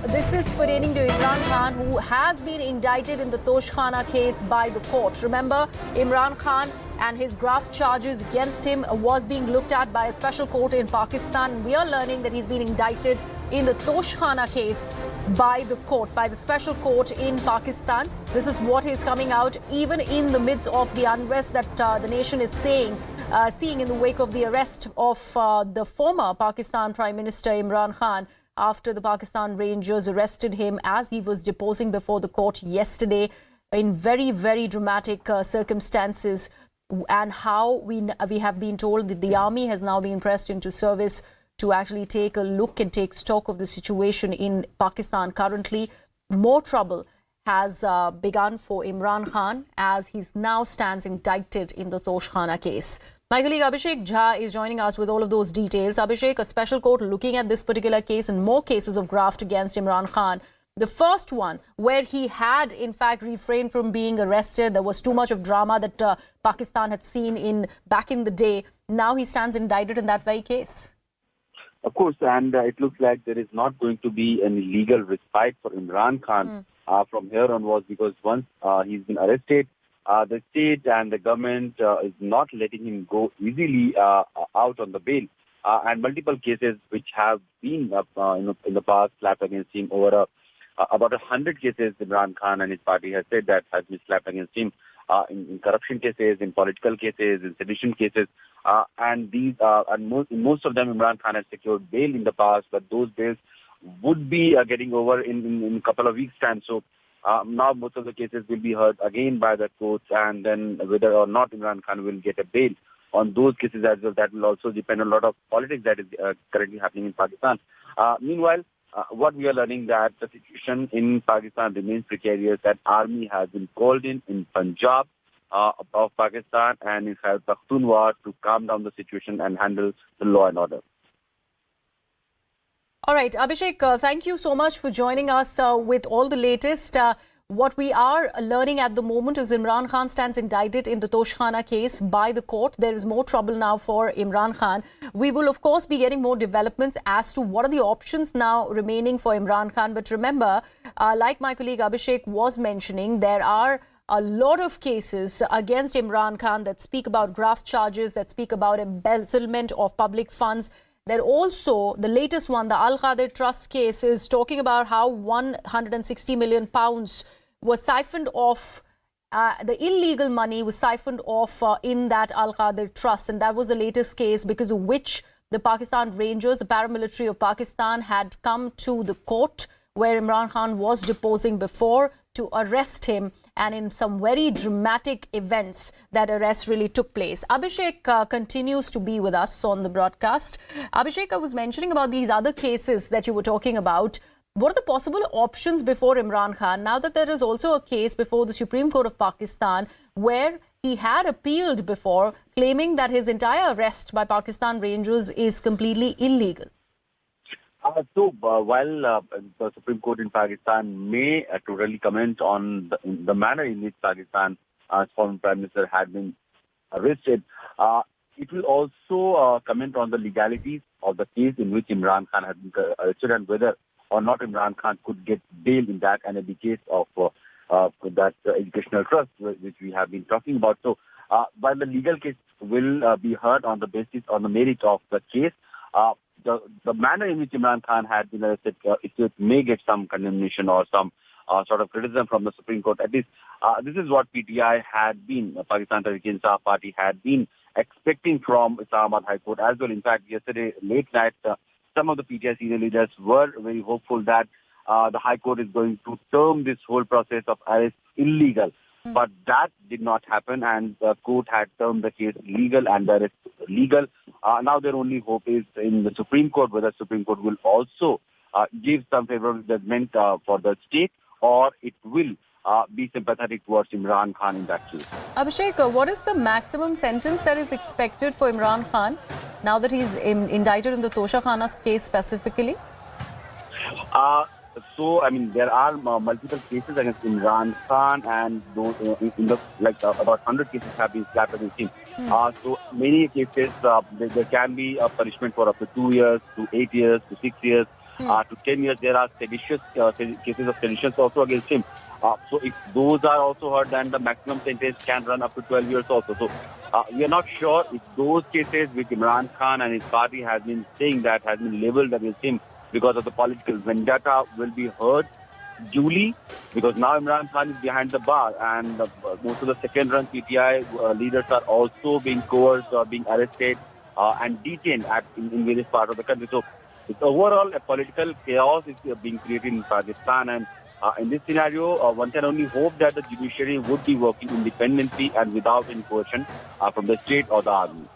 this is pertaining to Imran Khan, who has been indicted in the Toshkhana case by the court. Remember, Imran Khan and his graft charges against him was being looked at by a special court in Pakistan. We are learning that he's been indicted in the Toshkhana case by the court, by the special court in Pakistan. This is what is coming out even in the midst of the unrest that the nation is seeing in the wake of the arrest of the former Pakistan Prime Minister Imran Khan, after the Pakistan Rangers arrested him as he was deposing before the court yesterday in very, very dramatic circumstances. And how we have been told that the army has now been pressed into service to actually take a look and take stock of the situation in Pakistan currently. More trouble has begun for Imran Khan as he now stands indicted in the Toshkhana case. My colleague Abhishek Jha is joining us with all of those details. Abhishek, a special court looking at this particular case and more cases of graft against Imran Khan. The first one, where he had in fact refrained from being arrested. There was too much of drama that Pakistan had seen back in the day. Now he stands indicted in that very case. Of course, and it looks like there is not going to be any legal respite for Imran Khan from here onwards, because once he's been arrested, the state and the government is not letting him go easily out on the bail. And multiple cases which have been in the past slapped against him, over about 100 cases Imran Khan and his party has said that has been slapped against him in corruption cases, in political cases, in sedition cases. And these in most of them Imran Khan has secured bail in the past, but those bails would be getting over in a couple of weeks' time. So now most of the cases will be heard again by the courts, and then whether or not Imran Khan will get a bail on those cases as well, that will also depend on a lot of politics that is currently happening in Pakistan. Meanwhile, what we are learning that the situation in Pakistan remains precarious, that army has been called in Punjab of Pakistan and in Khyber Pakhtunkhwa to calm down the situation and handle the law and order. All right, Abhishek, thank you so much for joining us with all the latest. What we are learning at the moment is Imran Khan stands indicted in the Toshkhana case by the court. There is more trouble now for Imran Khan. We will, of course, be getting more developments as to what are the options now remaining for Imran Khan. But remember, like my colleague Abhishek was mentioning, there are a lot of cases against Imran Khan that speak about graft charges, that speak about embezzlement of public funds. That also, the latest one, the Al Qadir Trust case, is talking about how 160 million pounds was siphoned off, the illegal money was siphoned off in that Al Qadir Trust. And that was the latest case because of which the Pakistan Rangers, the paramilitary of Pakistan, had come to the court where Imran Khan was deposing before to arrest him, and in some very dramatic events that arrest really took place. Abhishek continues to be with us on the broadcast. Abhishek, I was mentioning about these other cases that you were talking about. What are the possible options before Imran Khan now that there is also a case before the Supreme Court of Pakistan where he had appealed before, claiming that his entire arrest by Pakistan Rangers is completely illegal? While the Supreme Court in Pakistan may totally comment on the manner in which Pakistan's former Prime Minister had been arrested, it will also comment on the legalities of the case in which Imran Khan had been arrested and whether or not Imran Khan could get bail in that, and in the case of that educational trust which we have been talking about. So while the legal case will be heard on the merit of the case, the manner in which Imran Khan had been arrested, it may get some condemnation or some sort of criticism from the Supreme Court. At least this is what PTI had been, Pakistan Tehreek-e-Insaf Party had been expecting from Islamabad High Court as well. In fact, yesterday late night, some of the PTI senior leaders were very hopeful that the High Court is going to term this whole process of arrest illegal. But that did not happen, and the court had termed the case legal and the arrest legal. Now their only hope is in the Supreme Court, whether the Supreme Court will also give some favorable judgment for the state, or it will be sympathetic towards Imran Khan in that case. Abhishek, what is the maximum sentence that is expected for Imran Khan now that he's indicted in the Toshkhana case specifically? So, I mean, there are multiple cases against Imran Khan, and those, about 100 cases have been slapped against him. So, many cases, there can be a punishment for up to 2 years, to 8 years, to 6 years. to 10 years. There are seditious cases of sedition also against him. So if those are also heard, then the maximum sentence can run up to 12 years also. So we are not sure if those cases which Imran Khan and his party has been saying that has been labelled against him because of the political vendetta will be heard duly, because now Imran Khan is behind the bar, and most of the second-run PTI leaders are also being coerced or being arrested and detained in various parts of the country. So it's overall a political chaos is being created in Pakistan, and in this scenario, one can only hope that the judiciary would be working independently and without any coercion from the state or the army.